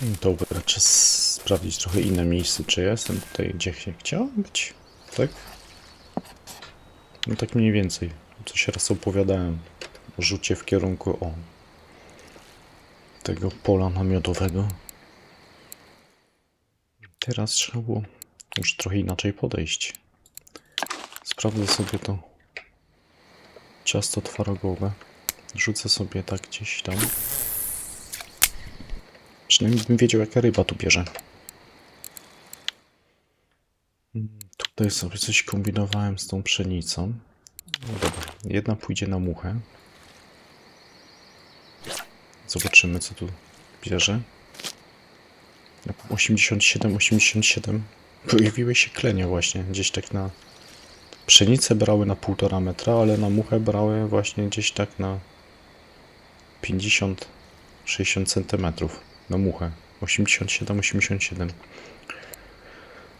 Dobra, czas sprawdzić trochę inne miejsce, czy jestem tutaj, gdzie chciałem być, tak? No tak mniej więcej. Coś raz opowiadałem o rzucie w kierunku tego pola namiotowego. Teraz trzeba było już trochę inaczej podejść. Sprawdzę sobie to ciasto twarogowe. Rzucę sobie tak gdzieś tam. Przynajmniej bym wiedział, jaka ryba tu bierze. Tutaj sobie coś kombinowałem z tą pszenicą. No dobra, jedna pójdzie na muchę. Zobaczymy, co tu bierze. 87, 87. Pojawiły się klenie właśnie, gdzieś tak na... Pszenicę brały na 1,5 metra, ale na muchę brały właśnie gdzieś tak na 50-60 centymetrów. Na muchę. 87, 87.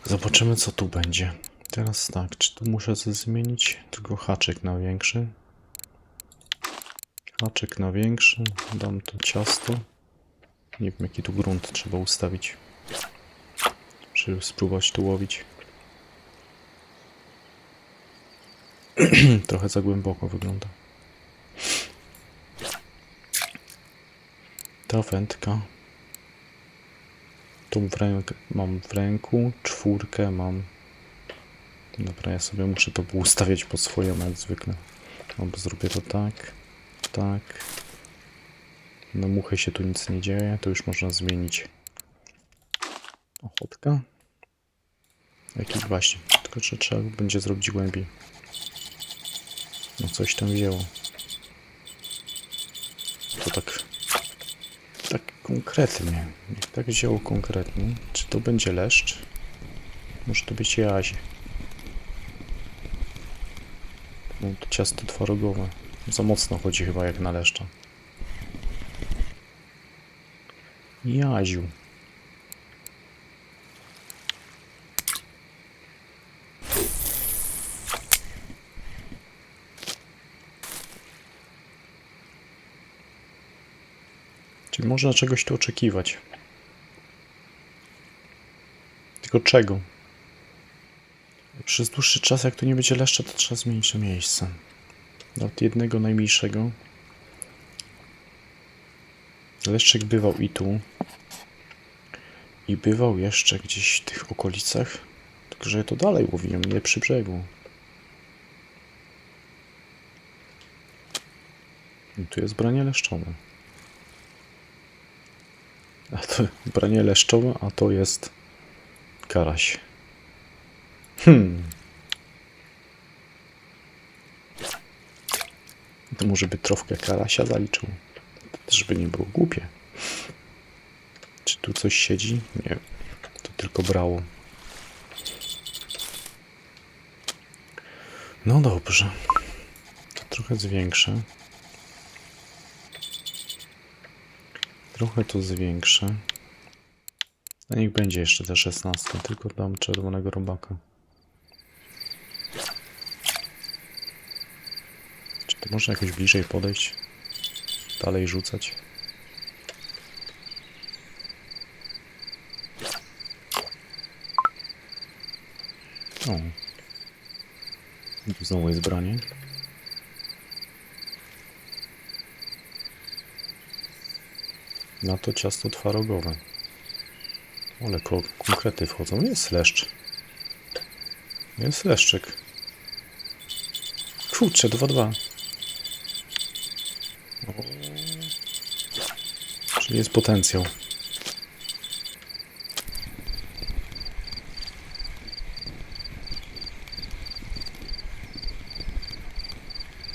Zobaczymy, co tu będzie. Teraz tak, czy tu muszę coś zmienić? Tylko haczyk na większy. Haczyk na większy. Dam to ciasto. Nie wiem, jaki tu grunt trzeba ustawić. Żeby spróbować tu łowić. Trochę za głęboko wygląda. Ta wędka. Tą mam w ręku. 4 mam. Dobra, ja sobie muszę to ustawiać pod swojemu jak zwykle. Albo zrobię to tak. Tak. Na muchę się tu nic nie dzieje. To już można zmienić. Ochotka. Jakiś właśnie. Tylko że trzeba będzie zrobić głębiej. No coś tam wzięło. To tak konkretnie. Jak tak wzięło konkretnie. Czy to będzie leszcz? Może to być jazie. No to ciasto twarogowe. Za mocno chodzi chyba jak na leszcza. Jaziu. Czyli można czegoś tu oczekiwać. Tylko czego? Przez dłuższy czas, jak tu nie będzie leszcza, to trzeba zmienić to miejsce. Nawet jednego najmniejszego. Leszczyk bywał i tu. I bywał jeszcze gdzieś w tych okolicach. Tylko że ja to dalej łowiłem, nie przy brzegu. I tu jest branie leszczowe. A to branie leszczowe, a to jest karaś. To może by troszkę karasia zaliczył. To też by nie było głupie. Czy tu coś siedzi? Nie. To tylko brało. No dobrze. To trochę zwiększę. Trochę to zwiększę. A niech będzie jeszcze te 16. Tylko dam czerwonego robaka. Czy to można jakoś bliżej podejść? Dalej rzucać? O. Tu znowu jest branie. Na to ciasto twarogowe. Ale konkrety wchodzą. Jest leszcz. Jest leszczyk. Kurczę, 2-2. Czyli jest potencjał.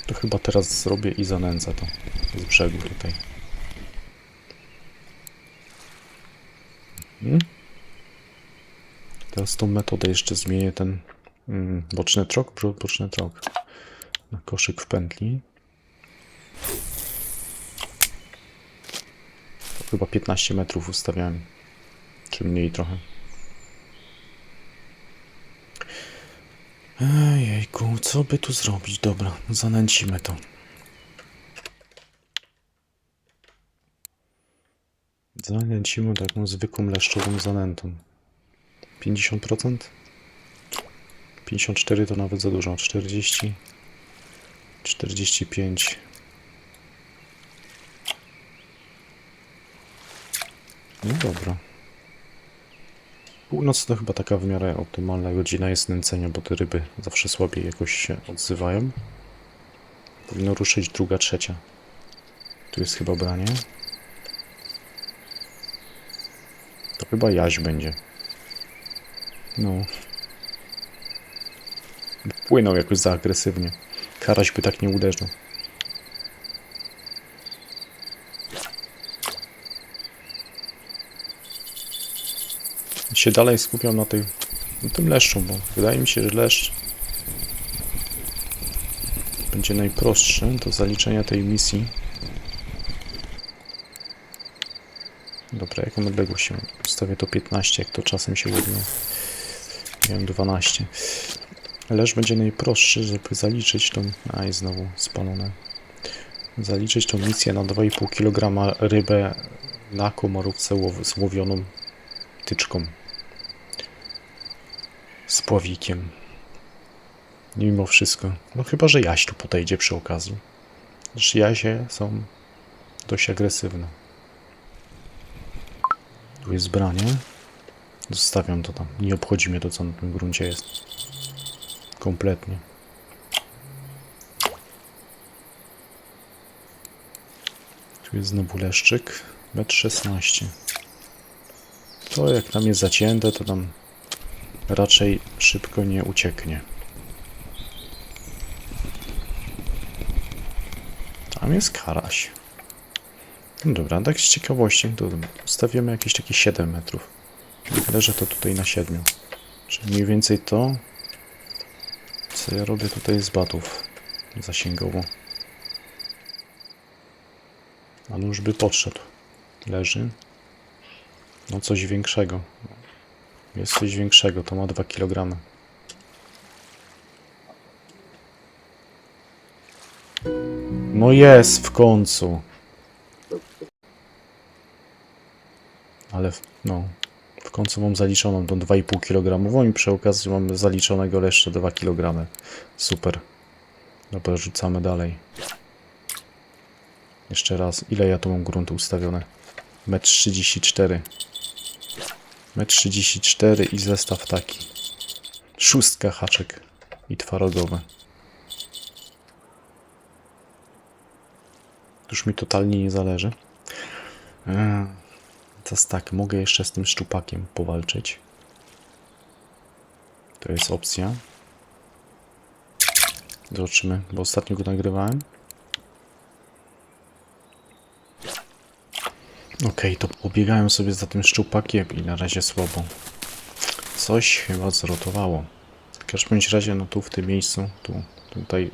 To chyba teraz zrobię i zanęcę to z brzegu tutaj. Teraz tą metodę jeszcze zmienię ten boczny trok, na koszyk w pętli. To chyba 15 metrów ustawiałem, czy mniej trochę. Ejejku, co by tu zrobić? Dobra, zanęcimy to. Zanęcimy taką zwykłą leszczową zanętą. 50%? 54 to nawet za dużo. 40, 45. No dobra. Północ to chyba taka w miarę optymalna godzina jest nęcenia, bo te ryby zawsze słabiej jakoś się odzywają. Powinno ruszyć druga, trzecia. Tu jest chyba branie. To chyba jaź będzie. No. Płynął jakoś za agresywnie. Karaś by tak nie uderzył. Się dalej skupiam na tym leszczu, bo wydaje mi się, że leszcz będzie najprostszy do zaliczenia tej misji. Dobra, jaką odległość mam? Ustawię to 15, jak to czasem się ładnie. Miałem 12. Leszcz będzie najprostszy, żeby zaliczyć tą... A, i znowu spalone. Zaliczyć tą misję na 2,5 kg rybę na komorówce złowioną tyczką. Z pławikiem. Mimo wszystko. No chyba, że jaś tu podejdzie przy okazji. Zresztą jasie są dość agresywne. Tu jest branie. Zostawiam to tam. Nie obchodzi mnie to, co na tym gruncie jest. Kompletnie. Tu jest znowu leszczyk. 1,16 m. To jak tam jest zacięte, to tam raczej szybko nie ucieknie. Tam jest karaś. No dobra, tak z ciekawości to ustawiamy jakieś takie 7 metrów. Leżę to tutaj na 7. Czyli mniej więcej to, co ja robię tutaj z batów zasięgowo. A no już by podszedł. Leży. No coś większego. Jest coś większego, to ma 2 kg. No jest w końcu. Ale no, w końcu mam zaliczoną tą 2,5 kg i przy okazji mamy zaliczonego jeszcze 2 kg. Super. Dobra, rzucamy dalej. Jeszcze raz. Ile ja tu mam gruntu ustawione? 1,34 m. 1,34 m i zestaw taki. 6 haczek i twarogowe. Już mi totalnie nie zależy. Teraz tak, mogę jeszcze z tym szczupakiem powalczyć. To jest opcja. Zobaczymy, bo ostatnio go nagrywałem. Okej, to pobiegałem sobie za tym szczupakiem i na razie słabo. Coś chyba zrotowało. W każdym razie, no tu w tym miejscu, tutaj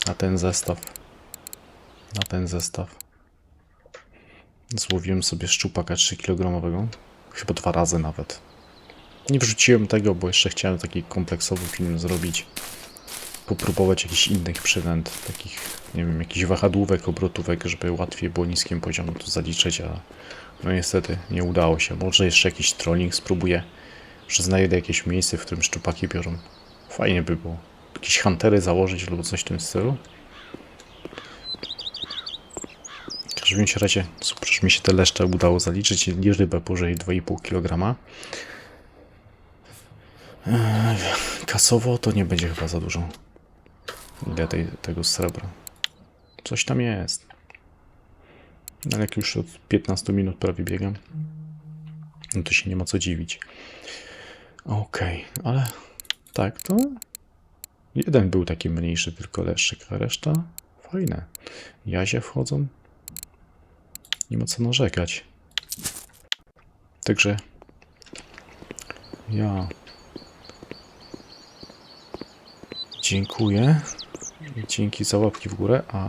na ten zestaw. Na ten zestaw. Złowiłem sobie szczupaka 3 kg. Chyba 2 razy nawet. Nie wrzuciłem tego, bo jeszcze chciałem taki kompleksowy film zrobić. Popróbować jakichś innych przynęt. Takich, nie wiem, jakichś wahadłówek, obrotówek, żeby łatwiej było niskim poziomem to zaliczyć, a no niestety nie udało się. Może jeszcze jakiś trolling spróbuję. Że znajdę jakieś miejsce, w którym szczupaki biorą. Fajnie by było. Jakieś huntery założyć lub coś w tym stylu. W każdym razie, super, że mi się te leszcze udało zaliczyć i rybę powyżej 2,5 kg. Kasowo to nie będzie chyba za dużo. Ile tego srebra? Coś tam jest. Ale jak już od 15 minut prawie biegam, no to się nie ma co dziwić. Okej, ale tak, to jeden był taki mniejszy tylko leszczyk, a reszta fajne. Jazie wchodzą. Nie ma co narzekać. Także ja dziękuję. Dzięki za łapki w górę, a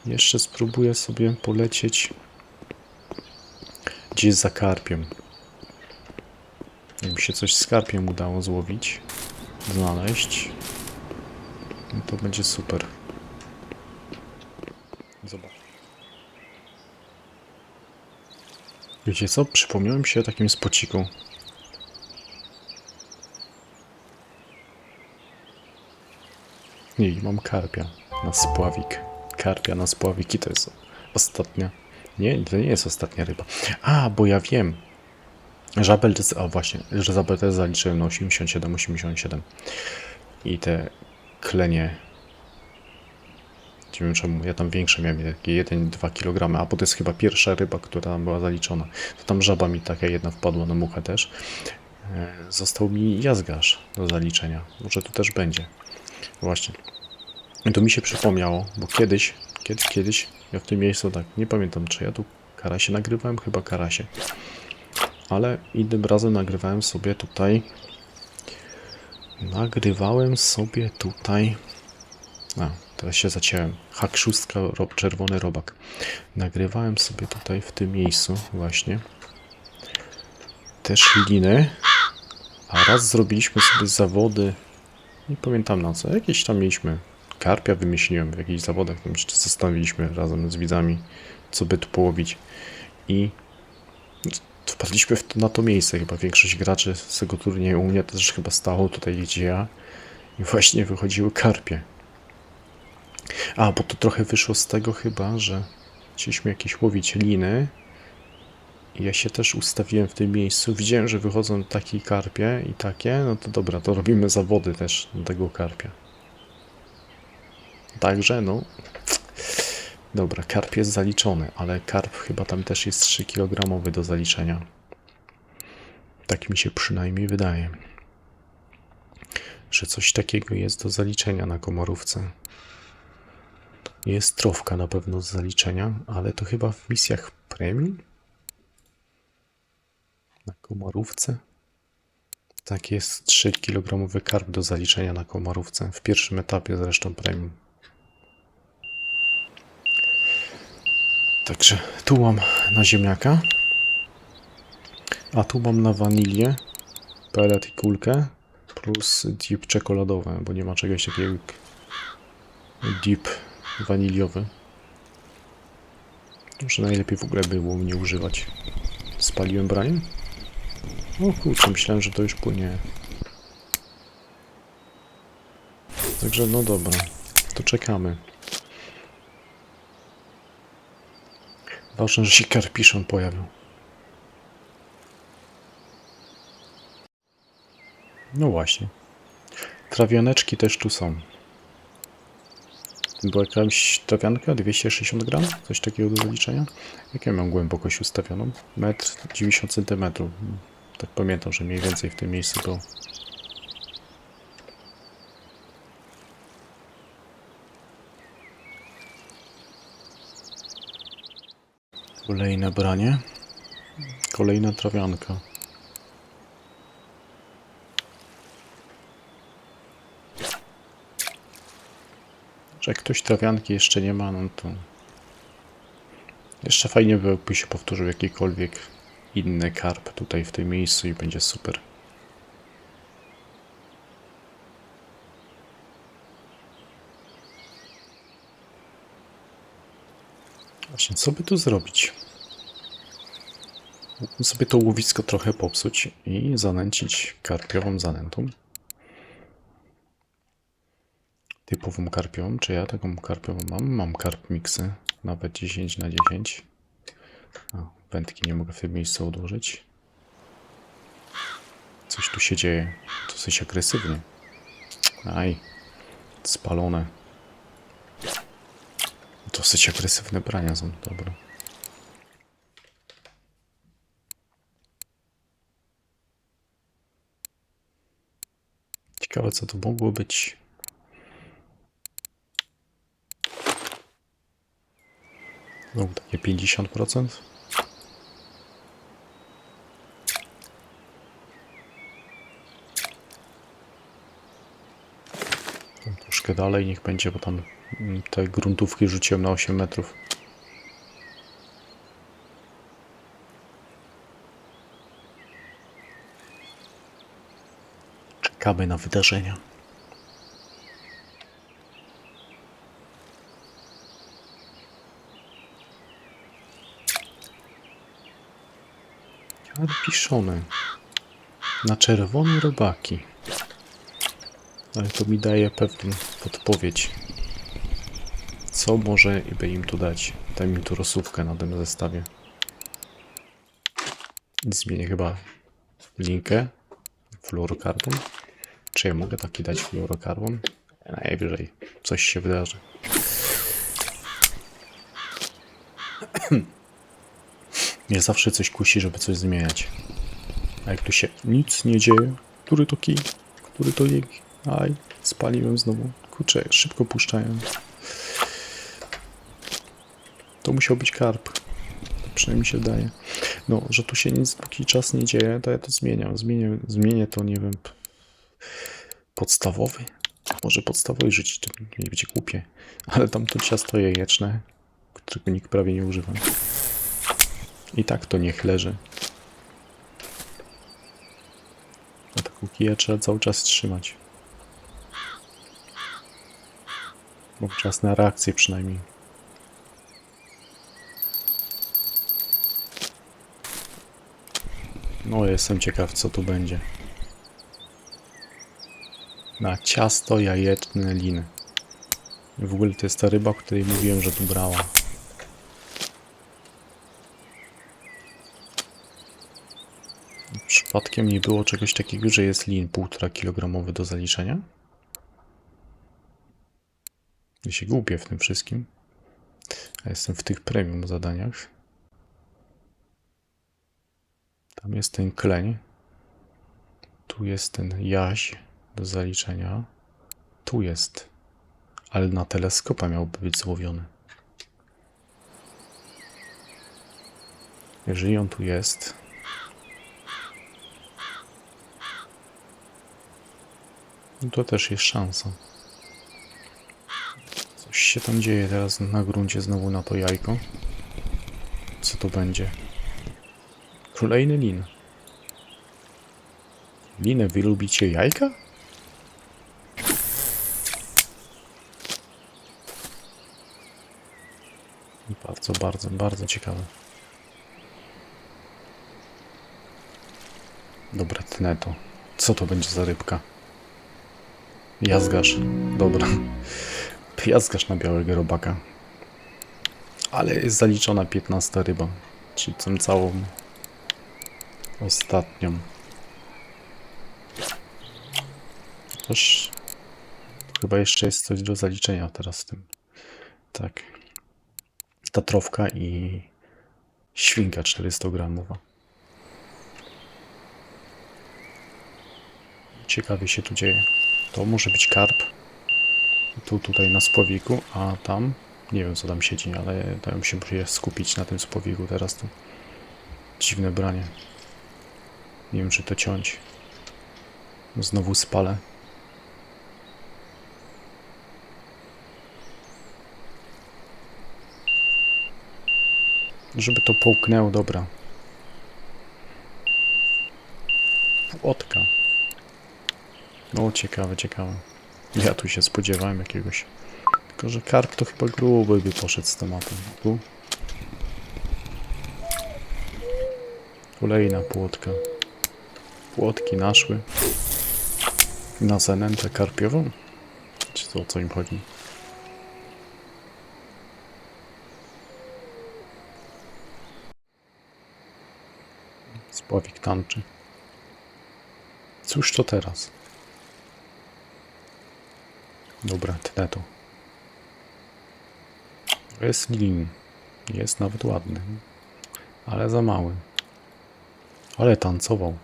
jeszcze spróbuję sobie polecieć gdzieś za karpiem. Jakby się coś z karpiem udało złowić, znaleźć, no to będzie super. Zobacz. Wiecie co? Przypomniałem się o takim spociku. Nie, mam karpia na spławik. Karpia na spławik i to jest ostatnia. Nie, to nie jest ostatnia ryba. A, bo ja wiem. Żabel to jest, a właśnie, że żabel też zaliczyłem na 87, 87. I te klenie. Nie wiem czemu, ja tam większe miałem, takie 1-2 kg, a bo to jest chyba pierwsza ryba, która tam była zaliczona. To tam żaba mi taka jedna wpadła na muchę też. Został mi jazgarz do zaliczenia. Może tu też będzie. Właśnie. I to mi się przypomniało, bo kiedyś, ja w tym miejscu tak, nie pamiętam czy ja tu karasie nagrywałem, chyba karasie. Ale innym razem nagrywałem sobie tutaj, a teraz się zaciąłem, hakszustka, czerwony robak. Nagrywałem sobie tutaj w tym miejscu właśnie też liny, a raz zrobiliśmy sobie zawody, nie pamiętam na co, jakieś tam mieliśmy, karpia wymyśliłem w jakichś zawodach, tam się zastanowiliśmy razem z widzami, co by tu połowić i wpadliśmy na to miejsce, chyba większość graczy z tego turnieju, u mnie też chyba stało tutaj gdzie ja i właśnie wychodziły karpie. A, bo to trochę wyszło z tego chyba, że chcieliśmy jakieś łowić liny i ja się też ustawiłem w tym miejscu, widziałem, że wychodzą takie karpie i takie, no to dobra, to robimy zawody też na tego karpia. Także, no, dobra, karp jest zaliczony, ale karp chyba tam też jest 3 kg do zaliczenia. Tak mi się przynajmniej wydaje, że coś takiego jest do zaliczenia na komorówce. Jest trofka na pewno do zaliczenia, ale to chyba w misjach premium? Na komorówce? Tak, jest 3 kg karp do zaliczenia na komorówce. W pierwszym etapie zresztą premium. Także tu mam na ziemniaka, a tu mam na wanilię, pelet i kulkę, plus dip czekoladowe, bo nie ma czegoś takiego jak dip waniliowy. Może najlepiej w ogóle było nie używać. Spaliłem branie? O kurczę, myślałem, że to już płynie. Także no dobra, to czekamy. Ważne, że się karpiszon pojawił. No właśnie. Trawianeczki też tu są. Była jakaś trawianka? 260 gram? Coś takiego do zaliczenia? Jak ja mam głębokość ustawioną? 1,90 cm. Tak pamiętam, że mniej więcej w tym miejscu było. Kolejne branie. Kolejna trawianka. Że jak ktoś trawianki jeszcze nie ma, no to jeszcze fajnie by się powtórzył jakikolwiek inny karp tutaj w tym miejscu i będzie super. Właśnie, co by tu zrobić? Mógłbym sobie to łowisko trochę popsuć i zanęcić karpiową zanętą. Typową karpiową. Czy ja taką karpiową mam? Mam karp miksy. Nawet 10/10. A, wędki nie mogę w tym miejscu odłożyć. Coś tu się dzieje. Dosyć agresywnie. Aj. Spalone. Dosyć agresywne brania są. Dobra. Ciekawe co to mogło być. No, takie 50%. Tam troszkę dalej niech będzie, bo tam te gruntówki rzuciłem na 8 metrów. Czekamy na wydarzenia. Karpiszony. Na czerwone robaki. Ale to mi daje pewną podpowiedź. Co może by im tu dać? Daj mi tu rosówkę na tym zestawie. Zmienię chyba linkę. Fluorokarbon. Czy ja mogę taki dać fluorokarbon? Najwyżej coś się wydarzy. Mnie zawsze coś kusi, żeby coś zmieniać. A jak tu się nic nie dzieje, który to kij? Który to jej? Aj, spaliłem znowu. Kurczę, szybko puszczają. To musiał być karp. To przynajmniej się daje. No, że tu się nic póki czas nie dzieje, to ja to zmieniam. Zmienię to, nie wiem, podstawowy. Może podstawowy żyć, to nie będzie głupie. Ale tam to ciasto jajeczne, którego nikt prawie nie używa. I tak to niech leży. A taką kiję trzeba cały czas trzymać. Bo czas na reakcję przynajmniej. No, jestem ciekaw, co tu będzie. Na ciasto jajeczne liny. W ogóle to jest ta ryba, o której mówiłem, że tu brała. Przypadkiem nie było czegoś takiego, że jest lin 1,5 kg do zaliczenia? Ja się gubię w tym wszystkim. A jestem w tych premium zadaniach. Tam jest ten kleń. Tu jest ten jaź do zaliczenia. Tu jest. Ale na teleskopa miałby być złowiony. Jeżeli on tu jest... No to też jest szansa. Coś się tam dzieje teraz na gruncie znowu na to jajko. Co to będzie? Kolejny lin. Linę, wy lubicie jajka? Bardzo, bardzo, bardzo ciekawe. Dobra, tnę to. Co to będzie za rybka? Jazgasz. Dobra. Jazgasz na białego robaka. Ale jest zaliczona 15 ryba. Czyli tą całą ostatnią. Też chyba jeszcze jest coś do zaliczenia teraz w tym. Tak. Tatrowka i świnka 400 gramowa. Ciekawie się tu dzieje. To może być karp. Tutaj na spłowiku, a tam nie wiem co tam siedzi, ale tam się muszę skupić na tym spłowiku teraz tu. Dziwne branie. Nie wiem czy to ciąć. Znowu spalę. Żeby to połknęło, dobra. Płotka. No ciekawe, ciekawe. Ja tu się spodziewałem jakiegoś. Tylko, że karp to chyba gruby by poszedł z tematem. Tu. Kolejna płotka. Płotki naszły. Na zanętę karpiową? Czy to o co im chodzi? Spławik tanczy. Cóż to teraz? Dobra, tnę to. Jest lin. Jest nawet ładny. Ale za mały. Ale tancował.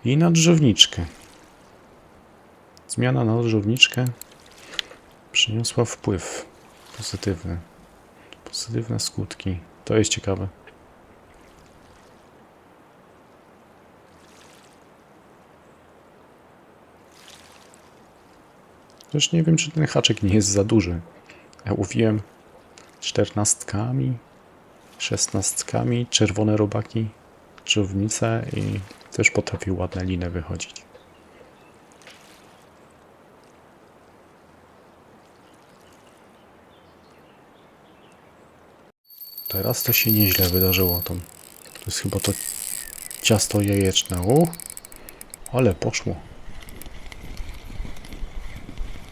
I na drzewniczkę. Zmiana na drzewniczkę przyniosła wpływ pozytywny. Pozytywne skutki. To jest ciekawe. Też nie wiem, czy ten haczyk nie jest za duży. Ja łowiłem 14, 16, czerwone robaki, dżownice i też potrafił ładne liny wychodzić. Teraz to się nieźle wydarzyło. To jest chyba to ciasto jajeczne. Ale poszło.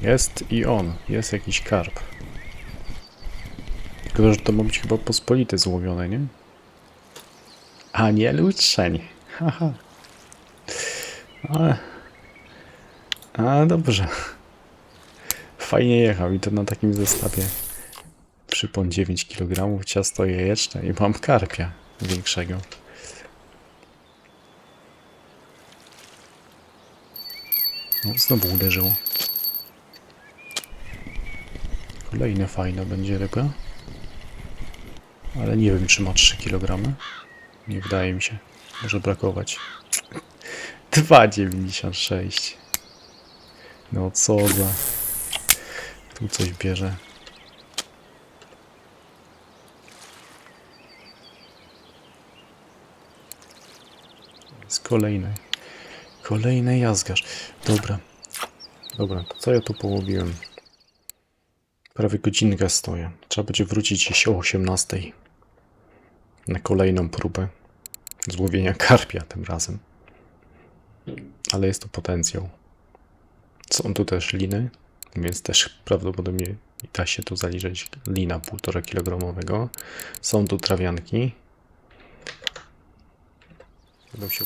Jest i on. Jest jakiś karp. Tylko, że to ma być chyba pospolite złowione, nie? A nie lutrzeń. Haha. A dobrze. Fajnie jechał i to na takim zestawie. Przypon 9 kg, ciasto jajeczne i mam karpia większego. No, znowu uderzyło. Kolejne fajne będzie ryba. Ale nie wiem, czy ma 3 kg. Nie wydaje mi się. Może brakować. 2,96. No co za... Tu coś bierze. Jest kolejny. Kolejny jazgarz. Dobra. Dobra, to co ja tu połowiłem? Prawie godzinkę stoję. Trzeba będzie wrócić gdzieś o 18 na kolejną próbę złowienia karpia tym razem. Ale jest tu potencjał. Są tu też liny, więc też prawdopodobnie da się tu zaliczyć lina 1,5 kg. Są tu trawianki. Będą się